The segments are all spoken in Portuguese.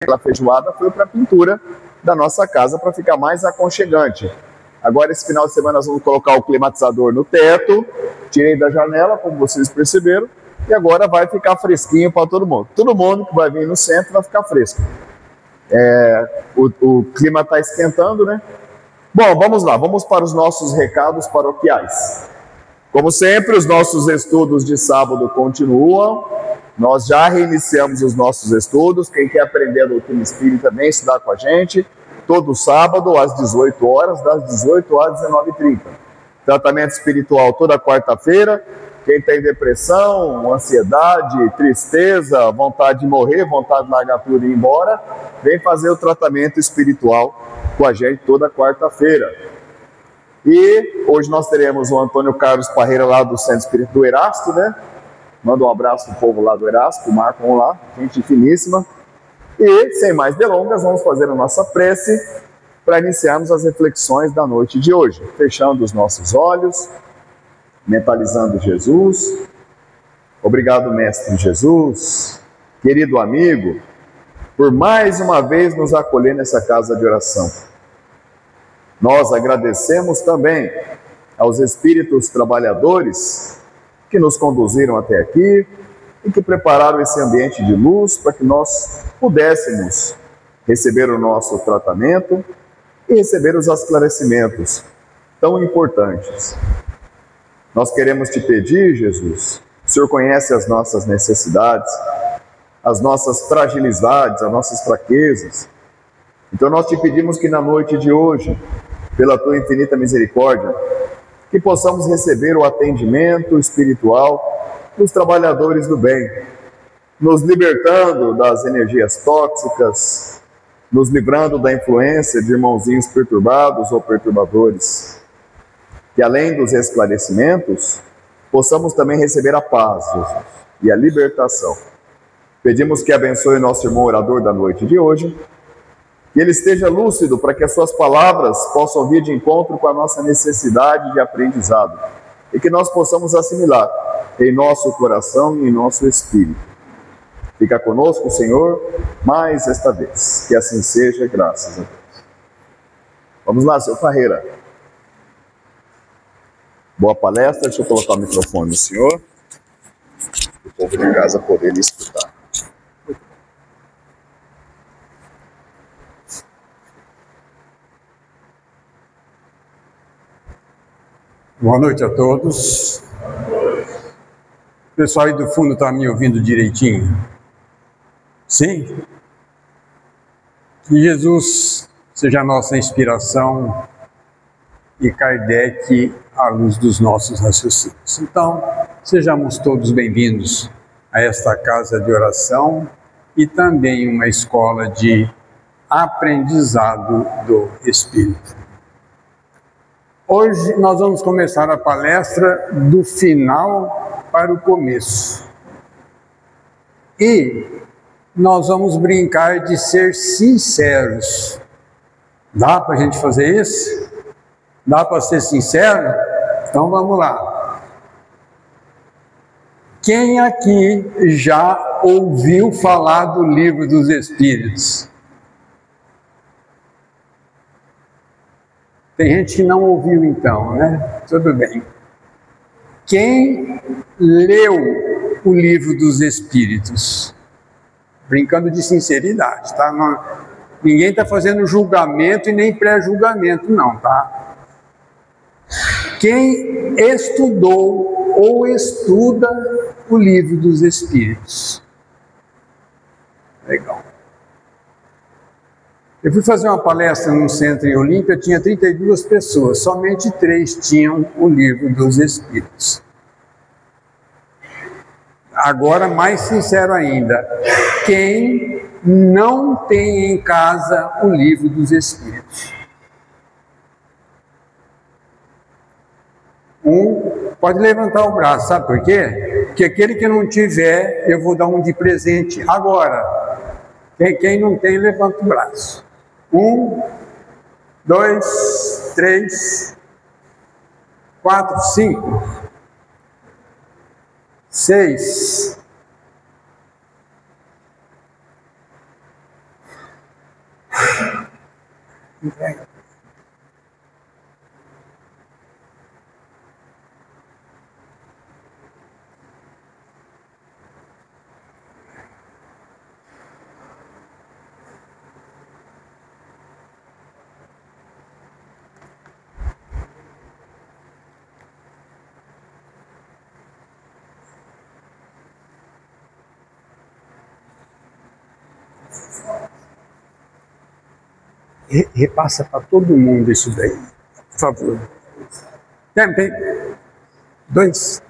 aquela feijoada foi para a pintura da nossa casa para ficar mais aconchegante. Agora, esse final de semana, nós vamos colocar o climatizador no teto, tirei da janela, como vocês perceberam, e agora vai ficar fresquinho para todo mundo. Todo mundo que vai vir no centro vai ficar fresco. O clima está esquentando, né? Bom, vamos lá, vamos para os nossos recados paroquiais. Como sempre, os nossos estudos de sábado continuam. Nós já reiniciamos os nossos estudos. Quem quer aprender a doutrina espírita, vem estudar com a gente. Todo sábado, às 18 horas, das 18 às 19h30. Tratamento espiritual toda quarta-feira. Quem tem depressão, ansiedade, tristeza, vontade de morrer, vontade de largar tudo e ir embora, vem fazer o tratamento espiritual com a gente toda quarta-feira. E hoje nós teremos o Antônio Carlos Parreira lá do Centro Espírita do Erasto, né? Manda um abraço pro povo lá do Erasto, marcam lá, gente finíssima. E, sem mais delongas, vamos fazer a nossa prece para iniciarmos as reflexões da noite de hoje. Fechando os nossos olhos, mentalizando Jesus. Obrigado, Mestre Jesus, querido amigo, por mais uma vez nos acolher nessa casa de oração. Nós agradecemos também aos espíritos trabalhadores que nos conduziram até aqui e que prepararam esse ambiente de luz para que nós pudéssemos receber o nosso tratamento e receber os esclarecimentos tão importantes. Nós queremos te pedir, Jesus, o Senhor conhece as nossas necessidades, as nossas fragilidades, as nossas fraquezas. Então nós te pedimos que na noite de hoje, pela tua infinita misericórdia, que possamos receber o atendimento espiritual dos trabalhadores do bem, nos libertando das energias tóxicas, nos livrando da influência de irmãozinhos perturbados ou perturbadores. Que além dos esclarecimentos, possamos também receber a paz, Jesus, e a libertação. Pedimos que abençoe nosso irmão orador da noite de hoje, que ele esteja lúcido para que as suas palavras possam vir de encontro com a nossa necessidade de aprendizado e que nós possamos assimilar em nosso coração e em nosso espírito. Fica conosco, Senhor, mais esta vez. Que assim seja, graças a Deus. Vamos lá, seu Parreira. Boa palestra, deixa eu colocar o microfone no senhor, para o povo de casa poder lhe escutar. Boa noite a todos. O pessoal aí do fundo está me ouvindo direitinho? Sim? Que Jesus seja a nossa inspiração e Kardec à luz dos nossos raciocínios. Então, sejamos todos bem-vindos a esta casa de oração e também uma escola de aprendizado do Espírito. Hoje nós vamos começar a palestra do final para o começo. E nós vamos brincar de ser sinceros. Dá para a gente fazer isso? Dá para ser sincero? Então vamos lá. Quem aqui já ouviu falar do Livro dos Espíritos? Tem gente que não ouviu então, né? Tudo bem. Quem leu o Livro dos Espíritos? Brincando de sinceridade, tá? Não, ninguém está fazendo julgamento e nem pré-julgamento não, tá? Quem estudou ou estuda o Livro dos Espíritos? Legal. Eu fui fazer uma palestra num centro em Olímpia, tinha 32 pessoas, somente 3 tinham o Livro dos Espíritos. Agora, mais sincero ainda, quem não tem em casa o Livro dos Espíritos? Pode levantar o braço, sabe por quê? Porque aquele que não tiver, eu vou dar um de presente agora. Quem não tem, levanta o braço. 1, 2, 3, 4, 5, 6, Entrega. Repassa para todo mundo isso daí, por favor. Tem 2.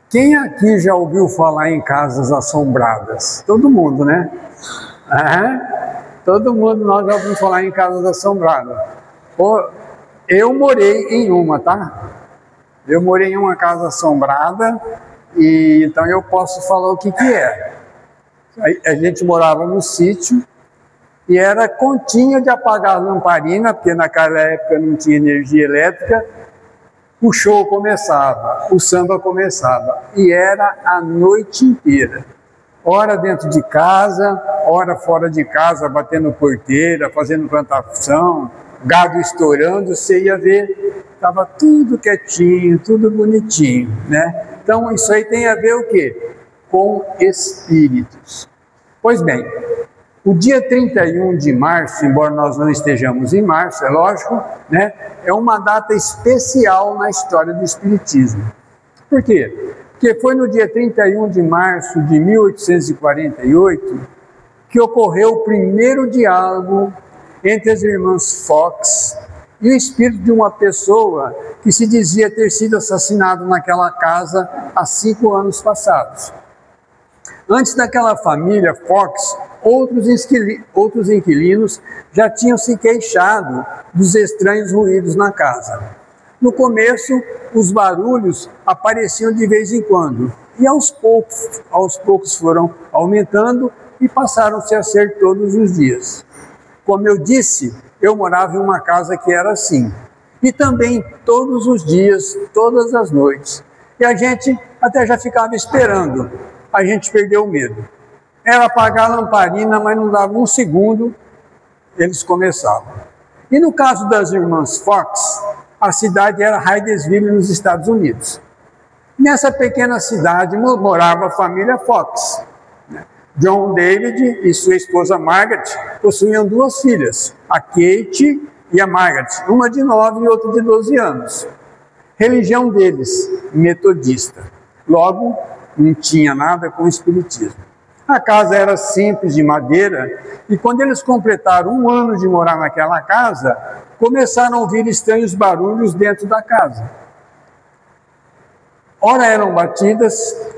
Quem aqui já ouviu falar em casas assombradas? Todo mundo, né? Todo mundo, nós já ouvimos falar em casas assombradas. Eu morei em uma, tá? Eu morei em uma casa assombrada, e então eu posso falar o que é. A gente morava no sítio, e era continha de apagar a lamparina, porque naquela época não tinha energia elétrica. O show começava, o samba começava, e era a noite inteira. Ora dentro de casa, ora fora de casa, batendo porteira, fazendo plantação, gado estourando, você ia ver, estava tudo quietinho, tudo bonitinho, né? Então isso aí tem a ver o quê? Com espíritos. Pois bem, o dia 31 de março, embora nós não estejamos em março, é lógico, né? É uma data especial na história do espiritismo. Por quê? Porque foi no dia 31 de março de 1848 que ocorreu o primeiro diálogo entre as irmãs Fox e o espírito de uma pessoa que se dizia ter sido assassinado naquela casa há 5 anos passados. Antes daquela família Fox, outros inquilinos já tinham se queixado dos estranhos ruídos na casa. No começo, os barulhos apareciam de vez em quando, e aos poucos foram aumentando e passaram-se a ser todos os dias. Como eu disse, eu morava em uma casa que era assim, e também todos os dias, todas as noites. E a gente até já ficava esperando, a gente perdeu o medo. Era apagar a lamparina, mas não dava um segundo, eles começavam. E no caso das irmãs Fox, a cidade era Hydesville, nos Estados Unidos. Nessa pequena cidade morava a família Fox. John David e sua esposa Margaret possuíam 2 filhas, a Kate e a Margaret, uma de 9 e outra de 12 anos. Religião deles, metodista. Logo, não tinha nada com o espiritismo. A casa era simples, de madeira, e quando eles completaram 1 ano de morar naquela casa, começaram a ouvir estranhos barulhos dentro da casa. Ora eram batidas,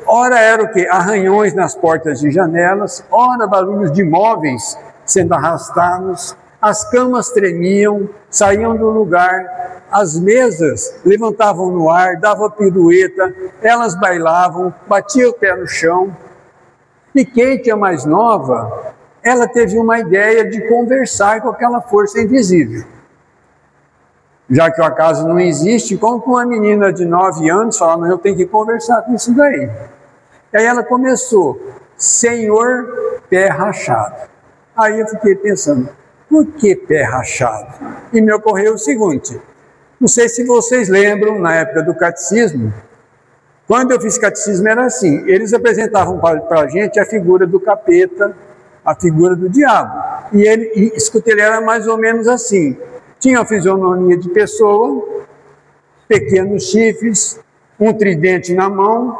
ora era o quê? Arranhões nas portas e janelas, ora barulhos de móveis sendo arrastados, as camas tremiam, saíam do lugar, as mesas levantavam no ar, davam pirueta, elas bailavam, batiam o pé no chão. E Kate, a mais nova, ela teve uma ideia de conversar com aquela força invisível. Já que o acaso não existe, como que uma menina de 9 anos fala, não, eu tenho que conversar com isso daí. E aí ela começou, Senhor pé rachado. Aí eu fiquei pensando, por que pé rachado? E me ocorreu o seguinte, não sei se vocês lembram, na época do catecismo, quando eu fiz catecismo era assim, eles apresentavam para a gente a figura do capeta, a figura do diabo. E ele era mais ou menos assim, tinha a fisionomia de pessoa, pequenos chifres, um tridente na mão,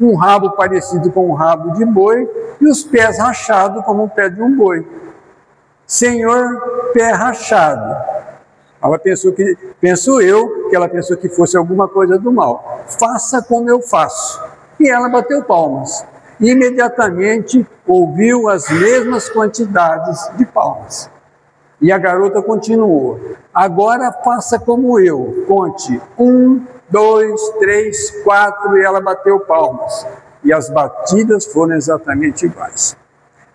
um rabo parecido com um rabo de boi e os pés rachados como o pé de um boi. Senhor, pé rachado. Ela penso eu, que ela pensou que fosse alguma coisa do mal. Faça como eu faço. E ela bateu palmas. E imediatamente ouviu as mesmas quantidades de palmas. E a garota continuou. Agora faça como eu. Conte 1, 2, 3, 4 e ela bateu palmas. E as batidas foram exatamente iguais.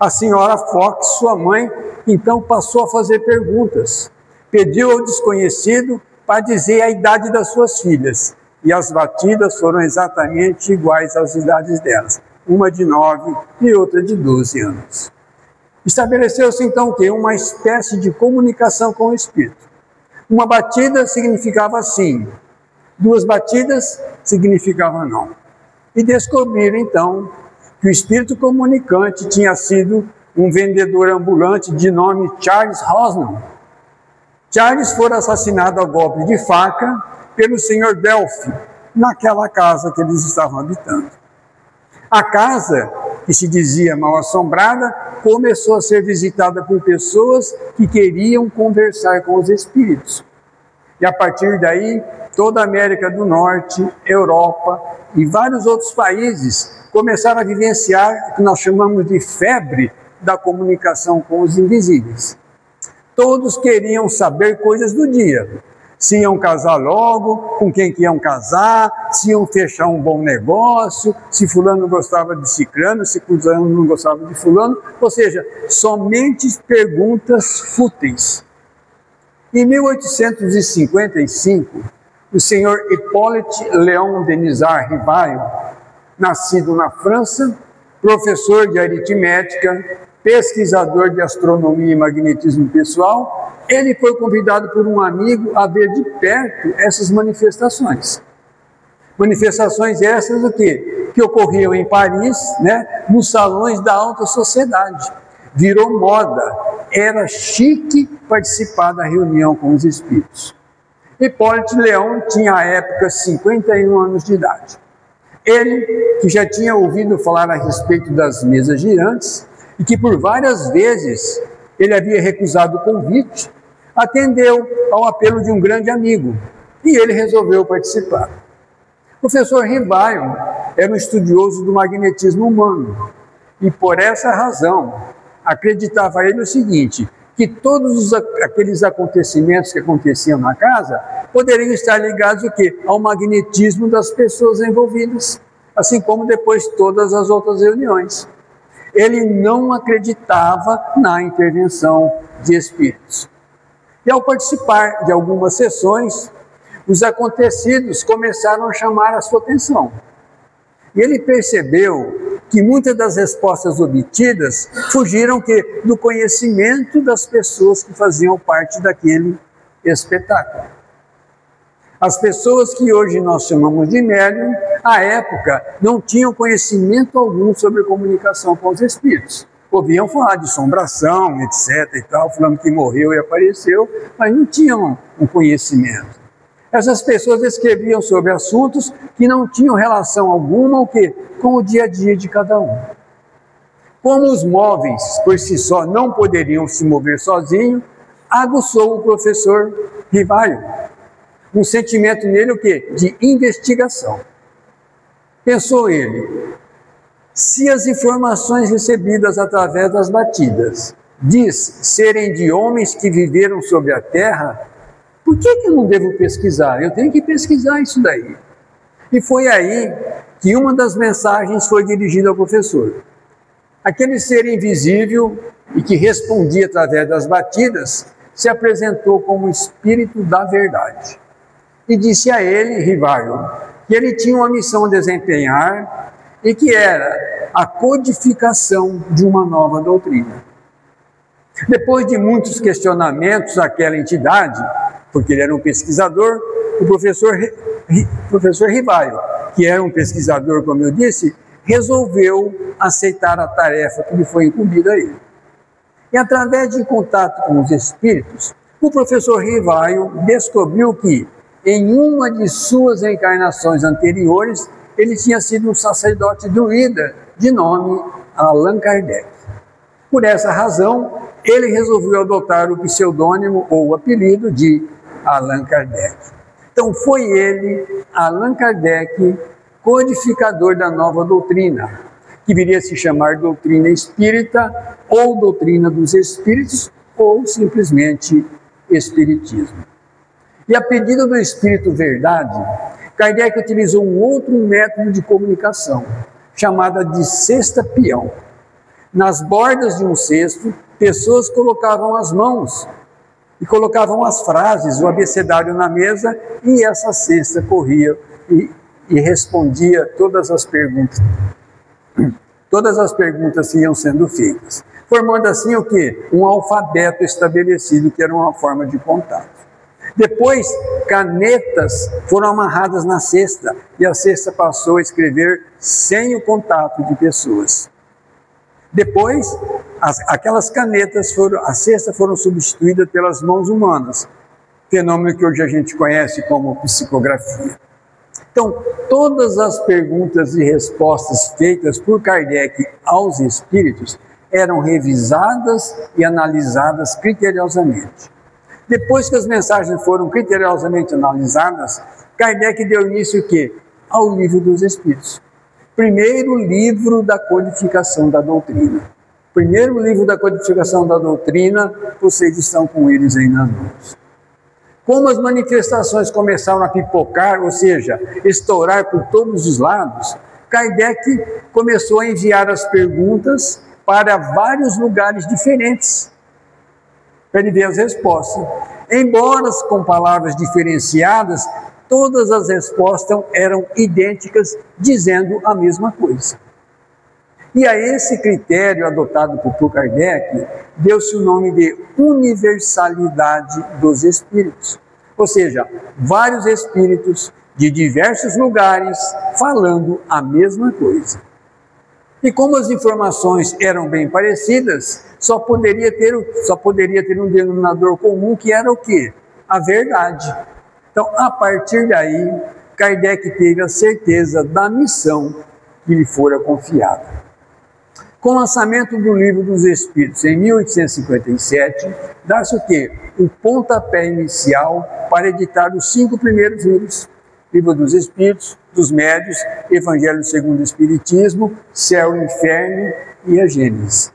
A senhora Fox, sua mãe, então passou a fazer perguntas. Pediu ao desconhecido para dizer a idade das suas filhas. E as batidas foram exatamente iguais às idades delas. Uma de 9 e outra de 12 anos. Estabeleceu-se então o quê? Uma espécie de comunicação com o Espírito. Uma batida significava sim. 2 batidas significava não. E descobriram então que o espírito comunicante tinha sido um vendedor ambulante de nome Charles Rosnan. Charles foi assassinado a golpe de faca pelo Sr. Delphi, naquela casa que eles estavam habitando. A casa, que se dizia mal assombrada, começou a ser visitada por pessoas que queriam conversar com os espíritos. E a partir daí, toda a América do Norte, Europa e vários outros países começaram a vivenciar o que nós chamamos de febre da comunicação com os invisíveis. Todos queriam saber coisas do dia. Se iam casar logo, com quem que iam casar, se iam fechar um bom negócio, se fulano gostava de ciclano, se fulano não gostava de fulano, ou seja, somente perguntas fúteis. Em 1855, o senhor Hippolyte Léon Denisard Rivail, nascido na França, professor de aritmética, pesquisador de astronomia e magnetismo pessoal, ele foi convidado por um amigo a ver de perto essas manifestações. Manifestações essas o quê? Que ocorriam em Paris, nos salões da alta sociedade. Virou moda, era chique participar da reunião com os espíritos. Hippolyte Léon tinha à época 51 anos de idade. Ele, que já tinha ouvido falar a respeito das mesas girantes, e que por várias vezes ele havia recusado o convite, atendeu ao apelo de um grande amigo, e ele resolveu participar. O professor Rivail era um estudioso do magnetismo humano, e por essa razão acreditava ele o seguinte, que todos aqueles acontecimentos que aconteciam na casa poderiam estar ligados o quê? Ao magnetismo das pessoas envolvidas, assim como depois todas as outras reuniões. Ele não acreditava na intervenção de espíritos. E ao participar de algumas sessões, os acontecidos começaram a chamar a sua atenção. E ele percebeu que muitas das respostas obtidas fugiram do conhecimento das pessoas que faziam parte daquele espetáculo. As pessoas que hoje nós chamamos de médium, à época, não tinham conhecimento algum sobre comunicação com os espíritos. Ouviam falar de assombração, etc. e tal, falando que morreu e apareceu, mas não tinham um conhecimento. Essas pessoas escreviam sobre assuntos que não tinham relação alguma com o dia a dia de cada um. Como os móveis, por si só, não poderiam se mover sozinhos, aguçou o professor Rivail um sentimento nele de investigação. Pensou ele, se as informações recebidas através das batidas diz serem de homens que viveram sobre a terra, por que eu não devo pesquisar? Eu tenho que pesquisar isso daí. E foi aí que uma das mensagens foi dirigida ao professor. Aquele ser invisível e que respondia através das batidas se apresentou como o espírito da verdade. E disse a ele, Rivail, que ele tinha uma missão a desempenhar e que era a codificação de uma nova doutrina. Depois de muitos questionamentos àquela entidade, porque ele era um pesquisador, o professor Rivail, que era um pesquisador, como eu disse, resolveu aceitar a tarefa que lhe foi incumbida a ele. E através de contato com os espíritos, o professor Rivail descobriu que, em uma de suas encarnações anteriores, ele tinha sido um sacerdote druida de nome Allan Kardec. Por essa razão, ele resolveu adotar o pseudônimo ou o apelido de Allan Kardec. Então foi ele, Allan Kardec, codificador da nova doutrina, que viria a se chamar doutrina espírita, ou doutrina dos espíritos, ou simplesmente espiritismo. E a pedido do Espírito Verdade, Kardec utilizou um outro método de comunicação, chamada de sexta peão. Nas bordas de um cesto, pessoas colocavam as mãos e colocavam as frases, o abecedário na mesa, e essa cesta corria e respondia todas as perguntas. Todas as perguntas iam sendo feitas, formando assim o quê? Um alfabeto estabelecido, que era uma forma de contato. Depois, canetas foram amarradas na cesta, e a cesta passou a escrever sem o contato de pessoas. Depois, aquelas canetas a cesta foram substituídas pelas mãos humanas, fenômeno que hoje a gente conhece como psicografia. Então, todas as perguntas e respostas feitas por Kardec aos espíritos eram revisadas e analisadas criteriosamente. Depois que as mensagens foram criteriosamente analisadas, Kardec deu início o quê? Ao Livro dos Espíritos. Primeiro livro da codificação da doutrina. Primeiro livro da codificação da doutrina, vocês estão com eles aí nas mãos. Como as manifestações começaram a pipocar, ou seja, estourar por todos os lados, Kardec começou a enviar as perguntas para vários lugares diferentes, para ele ver as respostas. Embora com palavras diferenciadas, todas as respostas eram idênticas, dizendo a mesma coisa. E a esse critério adotado por Kardec, deu-se o nome de universalidade dos espíritos. Ou seja, vários espíritos de diversos lugares falando a mesma coisa. E como as informações eram bem parecidas, só poderia ter um denominador comum, que era o quê? A verdade. Então, a partir daí, Kardec teve a certeza da missão que lhe fora confiada. Com o lançamento do Livro dos Espíritos em 1857, dá-se o quê? O pontapé inicial para editar os 5 primeiros livros: Livro dos Espíritos, dos Médios, Evangelho segundo o Espiritismo, Céu e Inferno e a Gênesis.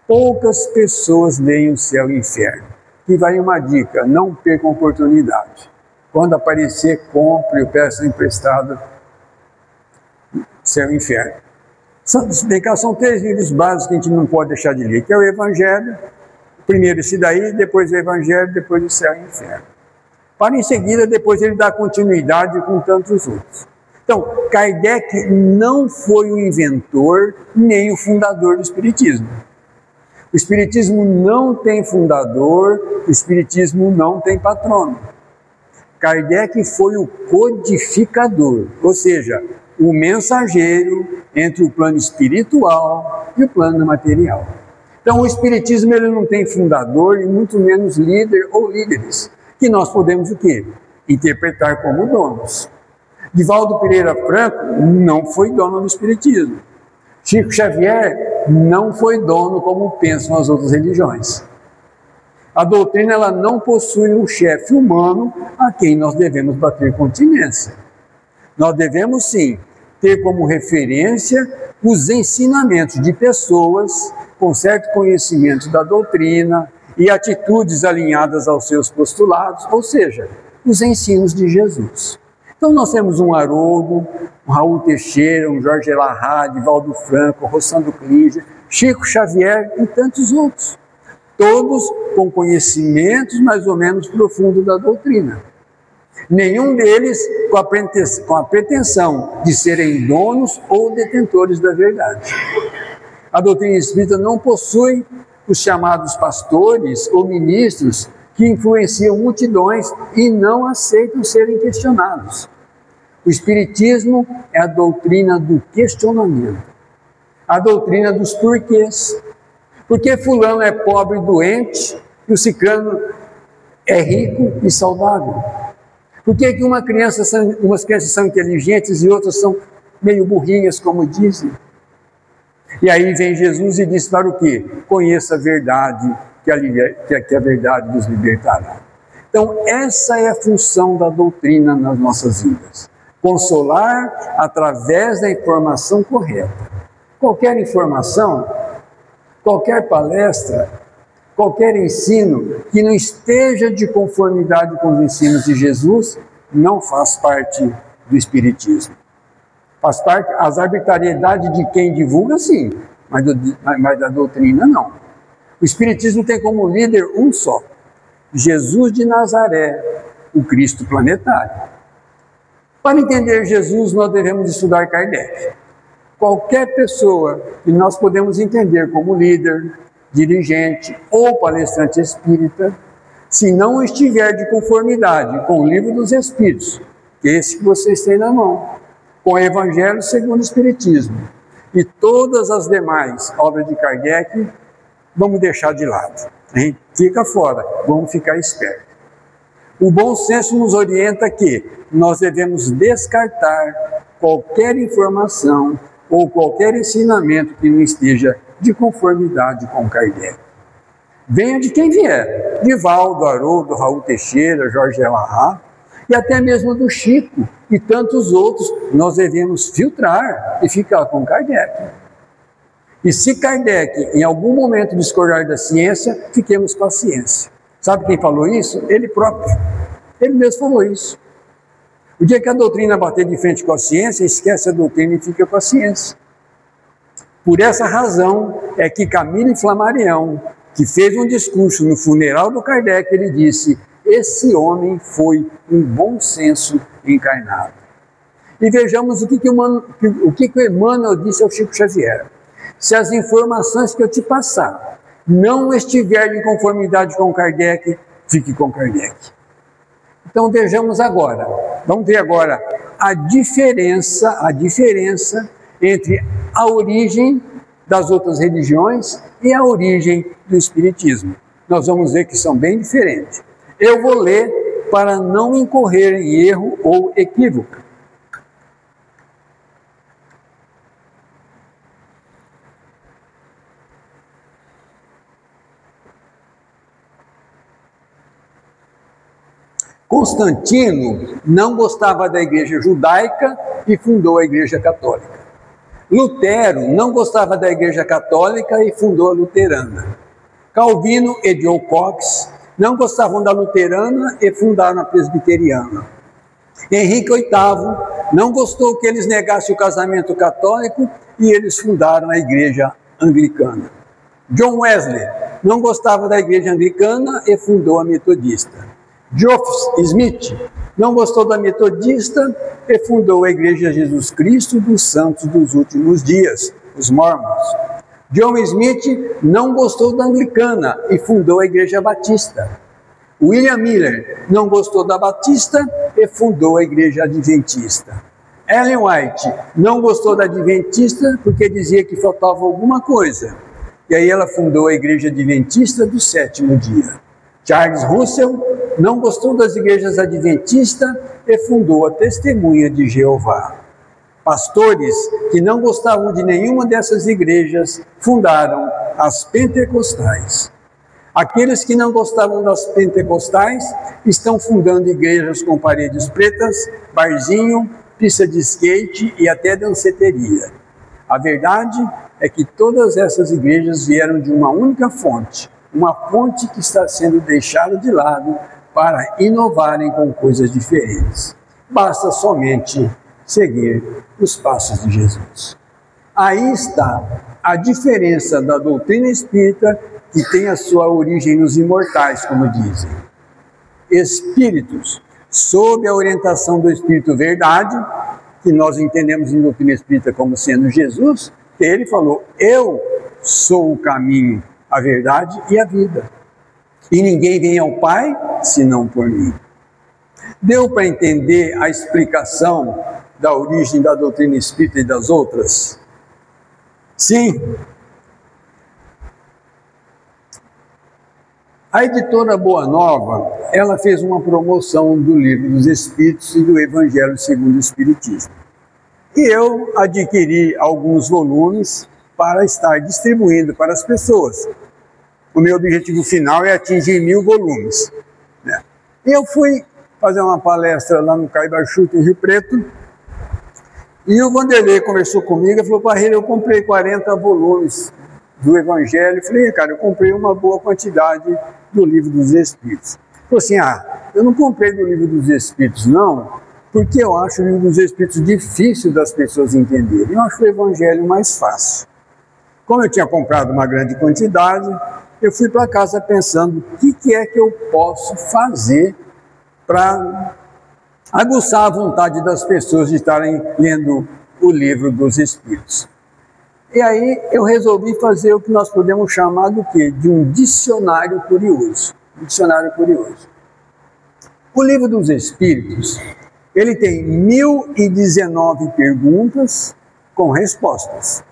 Poucas pessoas leem o Céu e Inferno. E vai uma dica: não percam a oportunidade. Quando aparecer, compre ou peça emprestado Céu e Inferno. São 3 livros básicos que a gente não pode deixar de ler, que é o Evangelho, primeiro esse daí, depois o Evangelho, depois o Céu e o Inferno. Para em seguida, depois ele dá continuidade com tantos outros. Então, Kardec não foi o inventor nem o fundador do Espiritismo. O Espiritismo não tem fundador, o Espiritismo não tem patrono. Kardec foi o codificador, ou seja, o mensageiro entre o plano espiritual e o plano material. Então, o Espiritismo ele não tem fundador e muito menos líder ou líderes, que nós podemos o quê? Interpretar como donos. Divaldo Pereira Franco não foi dono do Espiritismo. Chico Xavier não foi dono como pensam as outras religiões. A doutrina ela não possui um chefe humano a quem nós devemos bater continência. Nós devemos, sim, ter como referência os ensinamentos de pessoas com certo conhecimento da doutrina e atitudes alinhadas aos seus postulados, ou seja, os ensinos de Jesus. Então nós temos um Haroldo, um Raul Teixeira, um Jorge Elahad, Divaldo Franco, Rossando Klinger, Chico Xavier e tantos outros. Todos com conhecimentos mais ou menos profundos da doutrina. Nenhum deles com a pretensão de serem donos ou detentores da verdade. A doutrina espírita não possui os chamados pastores ou ministros que influenciam multidões e não aceitam serem questionados. O Espiritismo é a doutrina do questionamento, a doutrina dos porquês. Por que fulano é pobre e doente e o ciclano é rico e saudável? Por que umas crianças são inteligentes e outras são meio burrinhas, como dizem? E aí vem Jesus e diz para o quê? Conheça a verdade, que a verdade nos libertará. Então, essa é a função da doutrina nas nossas vidas. Consolar através da informação correta. Qualquer informação, qualquer palestra, qualquer ensino que não esteja de conformidade com os ensinos de Jesus, não faz parte do Espiritismo. Faz parte, as arbitrariedades de quem divulga, sim, mas da doutrina não. O Espiritismo tem como líder um só, Jesus de Nazaré, o Cristo planetário. Para entender Jesus, nós devemos estudar Kardec. Qualquer pessoa que nós podemos entender como líder, dirigente ou palestrante espírita, se não estiver de conformidade com o Livro dos Espíritos, que é esse que vocês têm na mão, com o Evangelho segundo o Espiritismo e todas as demais obras de Kardec, vamos deixar de lado. Hein? Fica fora, vamos ficar espertos. O bom senso nos orienta que nós devemos descartar qualquer informação ou qualquer ensinamento que não esteja de conformidade com Kardec. Venha de quem vier, Divaldo, Haroldo, Raul Teixeira, Jorge Elahá, e até mesmo do Chico e tantos outros, nós devemos filtrar e ficar com Kardec. E se Kardec, em algum momento, discordar da ciência, fiquemos com a ciência. Sabe quem falou isso? Ele próprio. Ele mesmo falou isso. O dia que a doutrina bater de frente com a ciência, esquece a doutrina e fica com a ciência. Por essa razão é que Camille Flammarion, que fez um discurso no funeral do Kardec, ele disse: esse homem foi um bom senso encarnado. E vejamos o que o Emmanuel disse ao Chico Xavier. Se as informações que eu te passar não estiverem em conformidade com Kardec, fique com Kardec. Então vejamos agora, vamos ver agora a diferença entre a origem das outras religiões e a origem do Espiritismo. Nós vamos ver que são bem diferentes. Eu vou ler para não incorrer em erro ou equívoco. Constantino não gostava da igreja judaica e fundou a igreja católica. Lutero não gostava da igreja católica e fundou a luterana. Calvino e John Cox não gostavam da luterana e fundaram a presbiteriana. Henrique VIII não gostou que eles negassem o casamento católico e eles fundaram a igreja anglicana. John Wesley não gostava da igreja anglicana e fundou a metodista. Joseph Smith não gostou da metodista e fundou a Igreja Jesus Cristo dos Santos dos Últimos Dias, os Mormons. John Smith não gostou da anglicana e fundou a Igreja Batista. William Miller não gostou da Batista e fundou a Igreja Adventista. Ellen White não gostou da Adventista porque dizia que faltava alguma coisa. E aí ela fundou a Igreja Adventista do Sétimo Dia. Charles Russell não gostou das igrejas adventistas e fundou a Testemunha de Jeová. Pastores que não gostavam de nenhuma dessas igrejas fundaram as pentecostais. Aqueles que não gostavam das pentecostais estão fundando igrejas com paredes pretas, barzinho, pista de skate e até danceteria. A verdade é que todas essas igrejas vieram de uma única fonte, uma fonte que está sendo deixada de lado para inovarem com coisas diferentes. Basta somente seguir os passos de Jesus. Aí está a diferença da doutrina espírita, que tem a sua origem nos imortais, como dizem. Espíritos, sob a orientação do Espírito Verdade, que nós entendemos em doutrina espírita como sendo Jesus, que ele falou: eu sou o caminho, a verdade e a vida. E ninguém vem ao Pai senão por mim. Deu para entender a explicação da origem da doutrina espírita e das outras? Sim. A editora Boa Nova, ela fez uma promoção do Livro dos Espíritos e do Evangelho segundo o Espiritismo. E eu adquiri alguns volumes para estar distribuindo para as pessoas. O meu objetivo final é atingir 1000 volumes. Né? E eu fui fazer uma palestra lá no Caibachuta, em Rio Preto, e o Vanderlei conversou comigo e falou: Parreira, eu comprei 40 volumes do Evangelho. Eu falei: cara, eu comprei uma boa quantidade do Livro dos Espíritos. Ele falou assim: eu não comprei do Livro dos Espíritos, não, porque eu acho o Livro dos Espíritos difícil das pessoas entenderem. Eu acho o Evangelho mais fácil. Como eu tinha comprado uma grande quantidade, eu fui para casa pensando o que é que eu posso fazer para aguçar a vontade das pessoas de estarem lendo o livro dos Espíritos. E aí eu resolvi fazer o que nós podemos chamar do quê? De um dicionário curioso. Um dicionário curioso. O livro dos Espíritos, ele tem 1019 perguntas com respostas.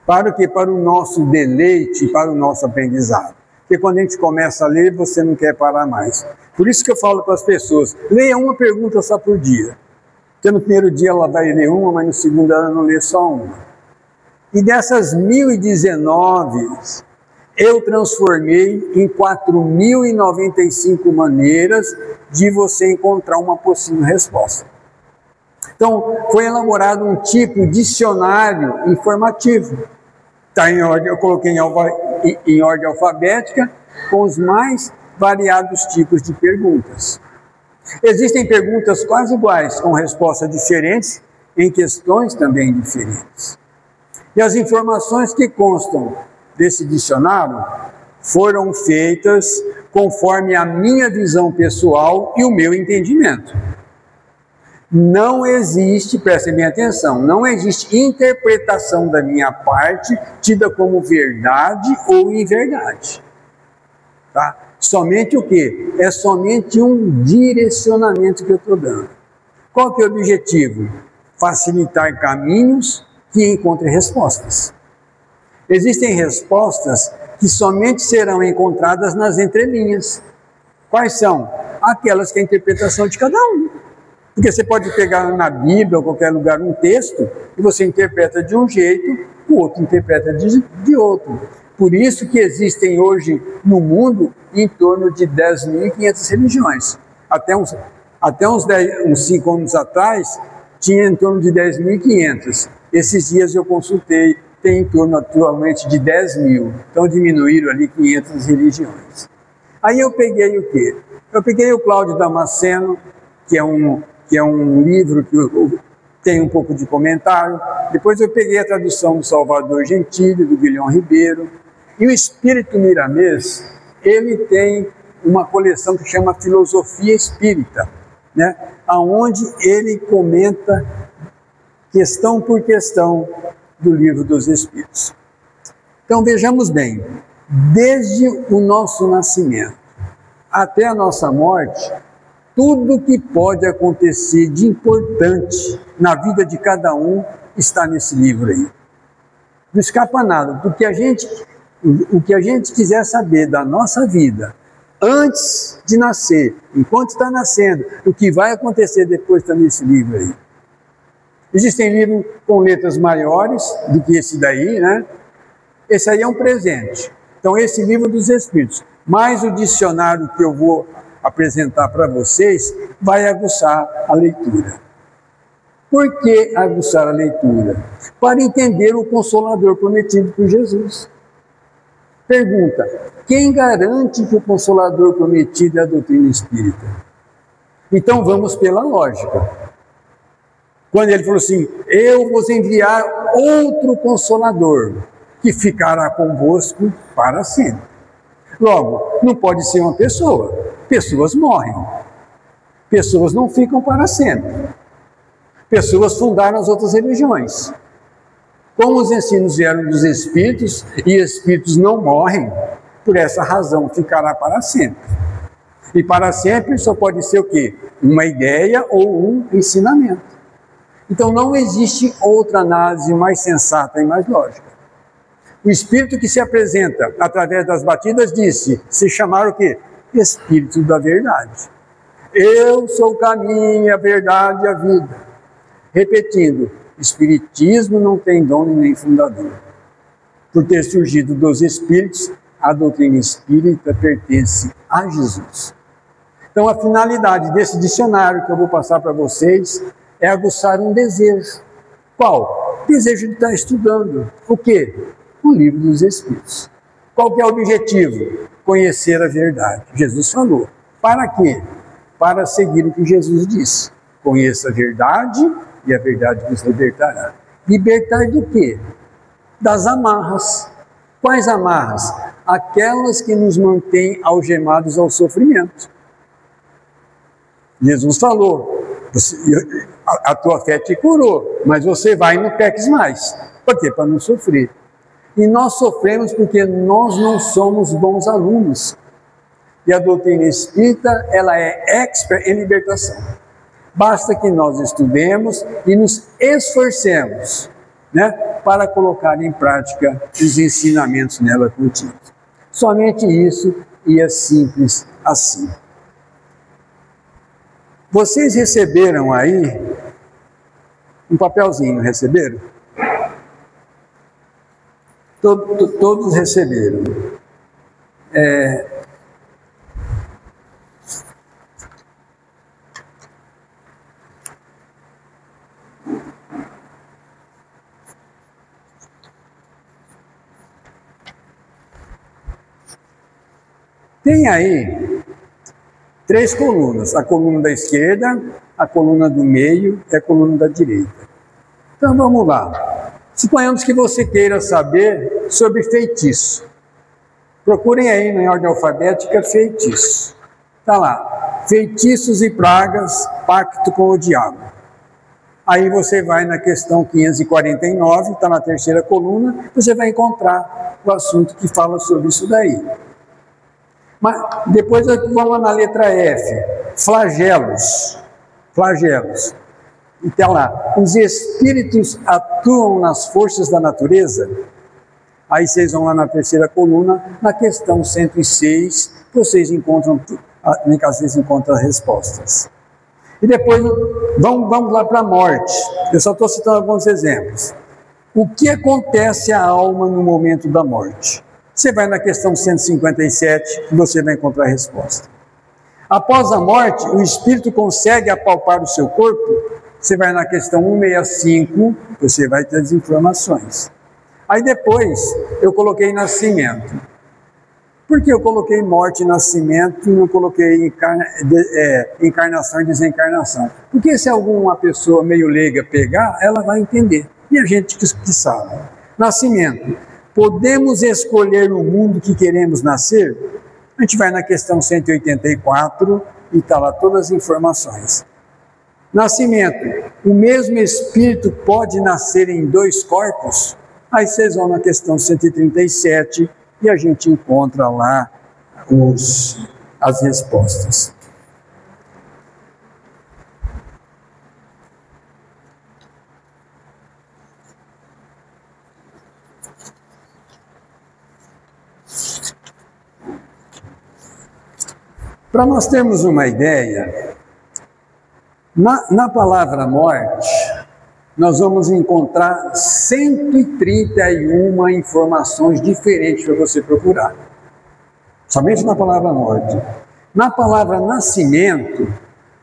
Para o quê? Para o nosso deleite, para o nosso aprendizado. Porque quando a gente começa a ler, você não quer parar mais. Por isso que eu falo para as pessoas, leia uma pergunta só por dia. Porque no primeiro dia ela vai ler uma, mas no segundo ela não lê só uma. E dessas 1019, eu transformei em 4.095 maneiras de você encontrar uma possível resposta. Então, foi elaborado um tipo de dicionário informativo. Está em ordem, eu coloquei em ordem alfabética, com os mais variados tipos de perguntas. Existem perguntas quase iguais, com respostas diferentes, em questões também diferentes. E as informações que constam desse dicionário foram feitas conforme a minha visão pessoal e o meu entendimento. Não existe, prestem bem atenção, não existe interpretação da minha parte tida como verdade ou inverdade. Tá? Somente o quê? É somente um direcionamento que eu estou dando. Qual que é o objetivo? Facilitar caminhos que encontrem respostas. Existem respostas que somente serão encontradas nas entrelinhas. Quais são? Aquelas que é a interpretação de cada um. Porque você pode pegar na Bíblia ou qualquer lugar um texto e você interpreta de um jeito, o outro interpreta de outro. Por isso que existem hoje no mundo em torno de 10.500 religiões. Até uns 5 anos atrás, tinha em torno de 10.500. Esses dias eu consultei, tem em torno atualmente de 10.000. Então diminuíram ali 500 religiões. Aí eu peguei o quê? Eu peguei o Cláudio Damasceno, que é um livro que tem um pouco de comentário. Depois eu peguei a tradução do Salvador Gentili, do Guilhom Ribeiro. E o Espírito Miramês, ele tem uma coleção que chama Filosofia Espírita, né? Onde ele comenta questão por questão do Livro dos Espíritos. Então vejamos bem, desde o nosso nascimento até a nossa morte, tudo que pode acontecer de importante na vida de cada um está nesse livro aí. Não escapa nada. O que a gente quiser saber da nossa vida, antes de nascer, enquanto está nascendo, o que vai acontecer depois está nesse livro aí. Existem livros com letras maiores do que esse daí, né? Esse aí é um presente. Então, esse livro dos Espíritos, mais o dicionário que eu vou apresentar para vocês, vai aguçar a leitura. Por que aguçar a leitura? Para entender o Consolador prometido por Jesus. Pergunta: quem garante que o Consolador prometido é a doutrina espírita? Então vamos pela lógica. Quando ele falou assim, eu vos enviar outro Consolador, que ficará convosco para sempre. Logo, não pode ser uma pessoa. Pessoas morrem. Pessoas não ficam para sempre. Pessoas fundaram as outras religiões. Como os ensinos vieram dos Espíritos, e Espíritos não morrem, por essa razão ficará para sempre. E para sempre só pode ser o quê? Uma ideia ou um ensinamento. Então não existe outra análise mais sensata e mais lógica. O Espírito que se apresenta através das batidas disse, se chamar o quê? Espírito da verdade. Eu sou o caminho, a verdade e a vida. Repetindo, Espiritismo não tem dono nem fundador. Por ter surgido dos Espíritos, a doutrina espírita pertence a Jesus. Então a finalidade desse dicionário que eu vou passar para vocês é aguçar um desejo. Qual? Desejo de estar estudando. O quê? O Livro dos Espíritos. Qual que é o objetivo? Conhecer a verdade. Jesus falou. Para quê? Para seguir o que Jesus disse. Conheça a verdade e a verdade vos libertará. Libertar do quê? das amarras. Quais amarras? Aquelas que nos mantêm algemados ao sofrimento. Jesus falou, a tua fé te curou, mas você vai e não peques mais. Por quê? Para não sofrer. E nós sofremos porque nós não somos bons alunos. E a doutrina espírita, ela é expert em libertação. Basta que nós estudemos e nos esforcemos, né, para colocar em prática os ensinamentos nela contidos. Somente isso, e é simples assim. Vocês receberam aí um papelzinho, receberam? Todos receberam. Tem aí 3 colunas, a coluna da esquerda, a coluna do meio e a coluna da direita. Então vamos lá. Suponhamos que você queira saber sobre feitiço. Procurem aí na ordem alfabética feitiço. Está lá, feitiços e pragas, pacto com o diabo. Aí você vai na questão 549, está na 3ª coluna, você vai encontrar o assunto que fala sobre isso daí. Mas depois vamos na letra F, flagelos. Flagelos. Então lá, os espíritos atuam nas forças da natureza. Aí vocês vão lá na 3ª coluna, na questão 106, vocês encontram, nem que vocês encontram as respostas. E depois vamos lá para a morte. Eu só estou citando alguns exemplos. O que acontece à alma no momento da morte? Você vai na questão 157 e você vai encontrar a resposta. Após a morte, o espírito consegue apalpar o seu corpo? Você vai na questão 165, você vai ter as informações. Aí depois, eu coloquei nascimento. Por que eu coloquei morte e nascimento e não coloquei encarnação e desencarnação? Porque se alguma pessoa meio leiga pegar, ela vai entender. E a gente que sabe. Nascimento. Podemos escolher o mundo que queremos nascer? A gente vai na questão 184 e está lá todas as informações. Nascimento. O mesmo espírito pode nascer em 2 corpos? Aí vocês vão na questão 137 e a gente encontra lá as respostas. Para nós termos uma ideia, na palavra morte, nós vamos encontrar 131 informações diferentes para você procurar. Somente na palavra morte. Na palavra nascimento,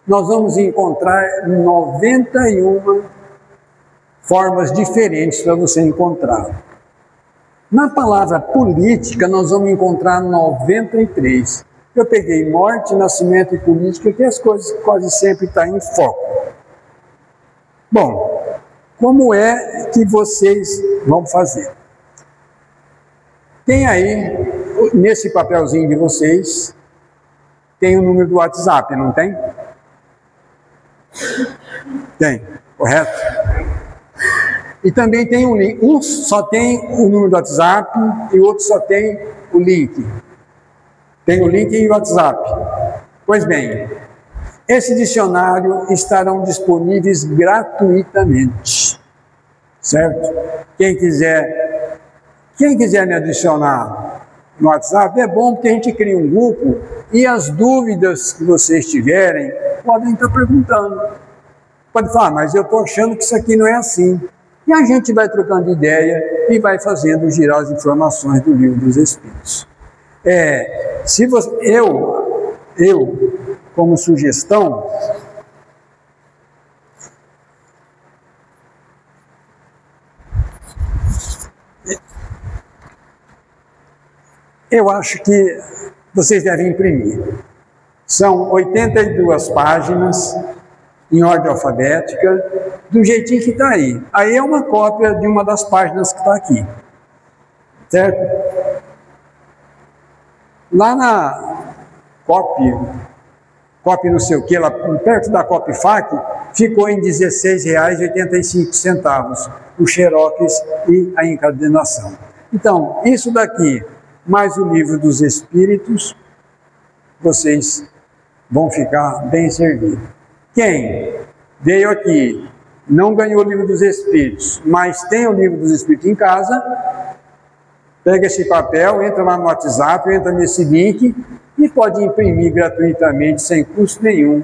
nós vamos encontrar 91 formas diferentes para você encontrar. Na palavra política, nós vamos encontrar 93. Eu peguei morte, nascimento e política, que as coisas quase sempre estão em foco. Bom, como é que vocês vão fazer? Tem aí, nesse papelzinho de vocês, tem o número do WhatsApp, não tem? Tem, correto? E também tem um link. Um só tem o número do WhatsApp e o outro só tem o link. Tem o link e o WhatsApp. Pois bem, esse dicionário estarão disponíveis gratuitamente, certo? Quem quiser me adicionar no WhatsApp, é bom porque a gente cria um grupo e as dúvidas que vocês tiverem, podem estar perguntando. Pode falar, mas eu estou achando que isso aqui não é assim. E a gente vai trocando ideia e vai fazendo girar as informações do Livro dos Espíritos. Se você, eu, como sugestão, eu acho que vocês devem imprimir. São 82 páginas, em ordem alfabética, do jeitinho que está aí. Aí é uma cópia de uma das páginas que está aqui. certo? Lá na COP não sei o que, lá perto da COP-FAC, ficou em R$ 16,85 o xerox e a encadernação. Então, isso daqui, mais o livro dos Espíritos, vocês vão ficar bem servidos. Quem veio aqui, não ganhou o livro dos Espíritos, mas tem o livro dos Espíritos em casa, pega esse papel, entra lá no WhatsApp, entra nesse link e pode imprimir gratuitamente, sem custo nenhum,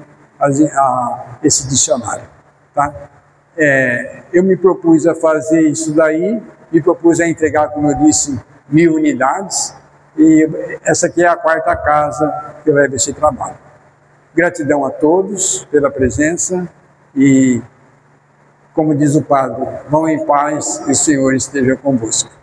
esse dicionário. Tá? Eu me propus a fazer isso daí, me propus a entregar, como eu disse, 1000 unidades, e essa aqui é a 4ª casa que leva esse trabalho. Gratidão a todos pela presença e, como diz o padre, vão em paz e o Senhor esteja convosco.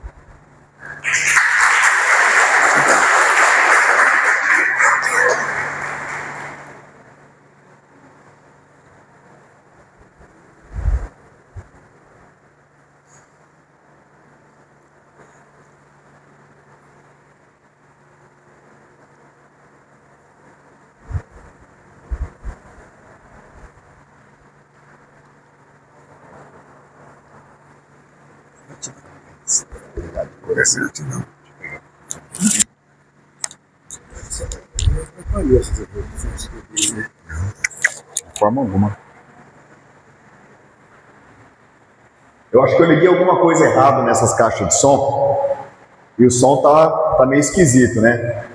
Gratidão. De forma alguma. Eu acho que eu liguei alguma coisa errada nessas caixas de som e o som tá meio esquisito, né?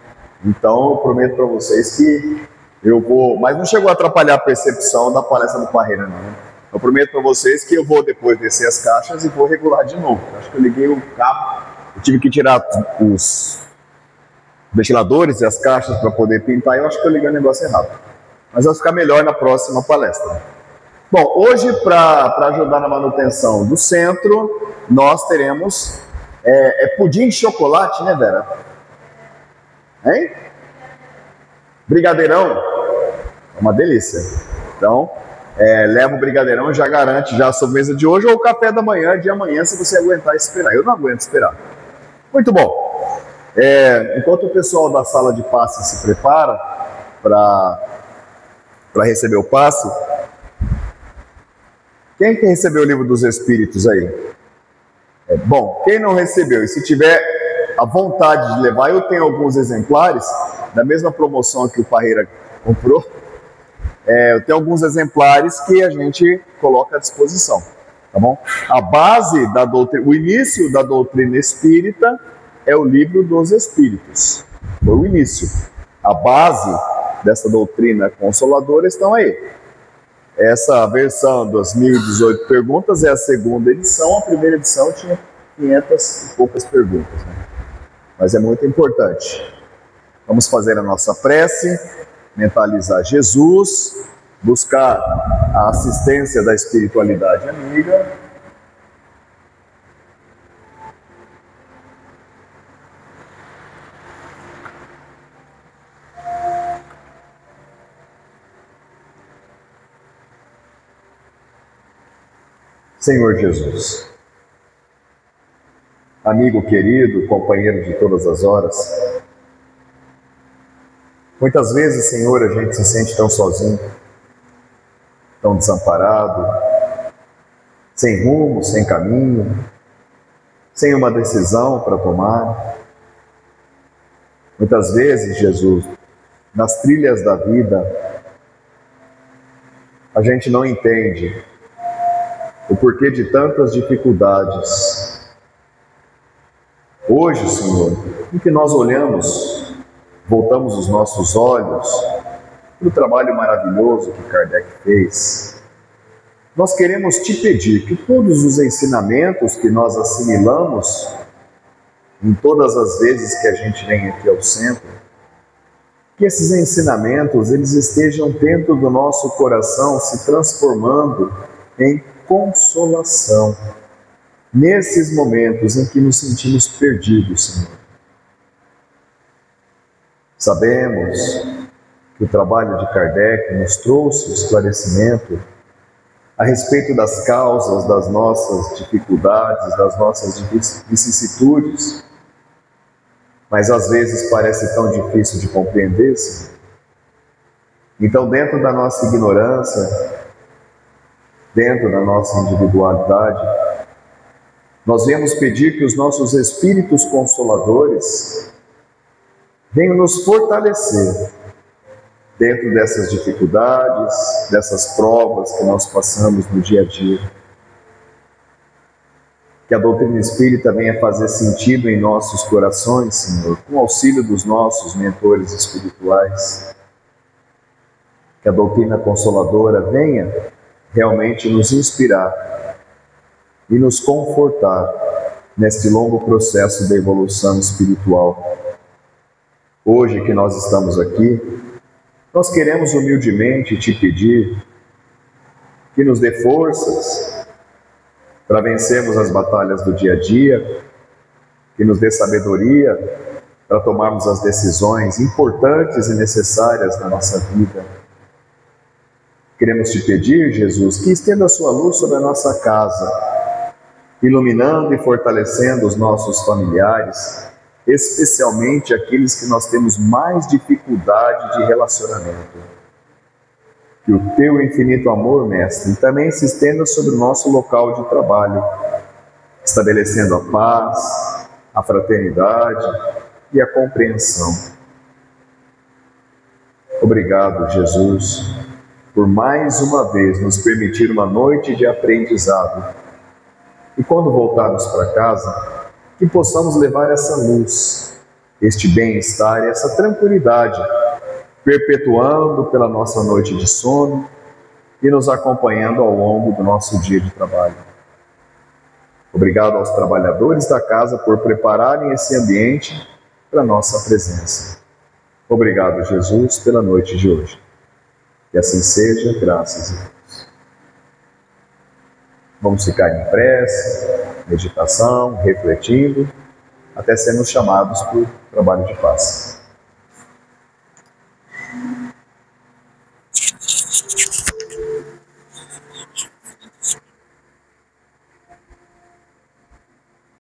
Então eu prometo para vocês que eu vou, mas não chegou a atrapalhar a percepção da palestra do Parreira, não, né? Eu prometo para vocês que eu vou depois descer as caixas e vou regular de novo. Eu acho que eu liguei o cabo, eu tive que tirar os ventiladores e as caixas para poder pintar, e eu acho que eu liguei o negócio errado. Mas vai ficar melhor na próxima palestra. Bom, hoje, para ajudar na manutenção do centro, nós teremos pudim de chocolate, né, Vera? Hein? Brigadeirão? É uma delícia. Então, leva o brigadeirão e já garante já a sobremesa de hoje ou o café da manhã de amanhã, se você aguentar esperar. Eu não aguento esperar. Muito bom. Enquanto o pessoal da sala de passe se prepara para receber o passe, quem que recebeu o livro dos Espíritos aí? Bom, quem não recebeu e se tiver a vontade de levar, eu tenho alguns exemplares da mesma promoção que o Parreira comprou. Eu tenho alguns exemplares que a gente coloca à disposição, tá bom? A base da doutrina, o início da doutrina espírita é o livro dos Espíritos. Foi o início. A base dessa doutrina consoladora estão aí. Essa versão das 1018 perguntas é a segunda edição. A primeira edição tinha 500 e poucas perguntas, né? Mas é muito importante. Vamos fazer a nossa prece, mentalizar Jesus, buscar a assistência da espiritualidade amiga. Senhor Jesus, amigo querido, companheiro de todas as horas, muitas vezes, Senhor, a gente se sente tão sozinho, tão desamparado, sem rumo, sem caminho, sem uma decisão para tomar. Muitas vezes, Jesus, nas trilhas da vida, a gente não entende o porquê de tantas dificuldades. Hoje, Senhor, em que nós olhamos, voltamos os nossos olhos para o trabalho maravilhoso que Kardec fez, nós queremos te pedir que todos os ensinamentos que nós assimilamos em todas as vezes que a gente vem aqui ao centro, que esses ensinamentos eles estejam dentro do nosso coração, se transformando em consolação nesses momentos em que nos sentimos perdidos, Senhor. Sabemos que o trabalho de Kardec nos trouxe esclarecimento a respeito das causas das nossas dificuldades, das nossas vicissitudes, mas às vezes parece tão difícil de compreender, Senhor. Então, dentro da nossa ignorância, dentro da nossa individualidade, nós viemos pedir que os nossos espíritos consoladores venham nos fortalecer dentro dessas dificuldades, dessas provas que nós passamos no dia a dia. Que a doutrina espírita venha fazer sentido em nossos corações, Senhor, com o auxílio dos nossos mentores espirituais. Que a doutrina consoladora venha realmente nos inspirar e nos confortar neste longo processo da evolução espiritual. Hoje que nós estamos aqui, nós queremos humildemente te pedir que nos dê forças para vencermos as batalhas do dia a dia, que nos dê sabedoria para tomarmos as decisões importantes e necessárias na nossa vida. Queremos te pedir, Jesus, que estenda a sua luz sobre a nossa casa, iluminando e fortalecendo os nossos familiares, especialmente aqueles que nós temos mais dificuldade de relacionamento. Que o teu infinito amor, Mestre, também se estenda sobre o nosso local de trabalho, estabelecendo a paz, a fraternidade e a compreensão. Obrigado, Jesus, por mais uma vez nos permitir uma noite de aprendizado. E quando voltarmos para casa, que possamos levar essa luz, este bem-estar e essa tranquilidade, perpetuando pela nossa noite de sono e nos acompanhando ao longo do nosso dia de trabalho. Obrigado aos trabalhadores da casa por prepararem esse ambiente para a nossa presença. Obrigado, Jesus, pela noite de hoje. Que assim seja, graças a Deus. Vamos ficar em prece, meditação, refletindo, até sermos chamados para o trabalho de paz.